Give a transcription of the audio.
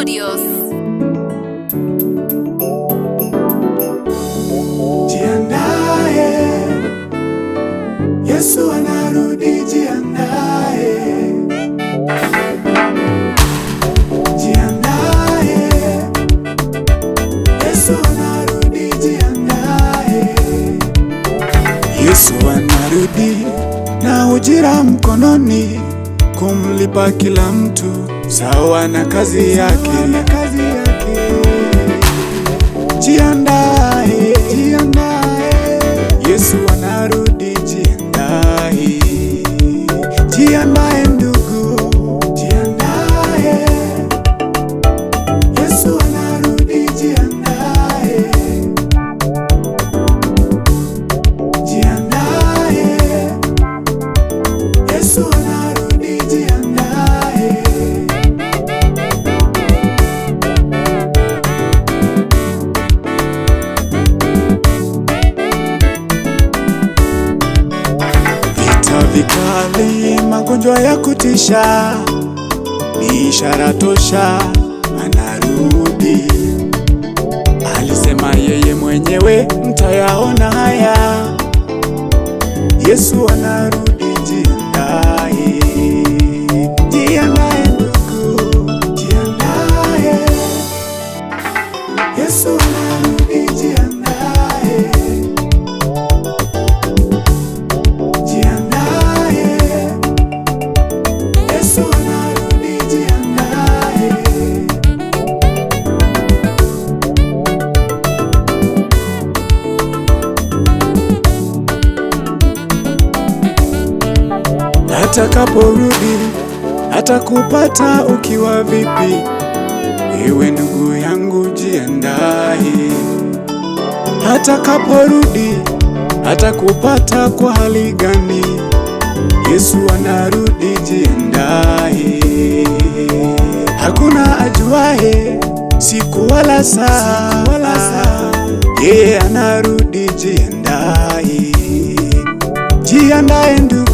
Studios. Jiandae, Yesu anarudi, jiandae. Jiandae, Yesu anarudi, jiandae. Yesu anarudi na ujira mkononi, kumlipa kila mtu sawa na kazi yake. Jiandae, jiandae, Yesu anarudi, jiandae. Jiandae ndugu, jiandae, Yesu anarudi, jiandae. Jiandae, Yesu anarudi, jiandae. Vita vikali, magonjwa ya kutisha, ni ishara tosha anarudi. Alisema yeye mwenyewe, mtayaona haya. Yesu anarudi, jiandae. Jiandae ndugu, jiandae, Yesu anarudi, jiandae. Jiandae, Yesu anarudi, jiandae. Atakaporudi atakupata ukiwa vipi? Ewe ndugu yangu, jiandae. Atakaporudi atakupata kwa hali gani? Yesu anarudi, jiandae. Hakuna ajuaye siku wala saa, yeye anarudi, jiandae. Jiandae ndugu,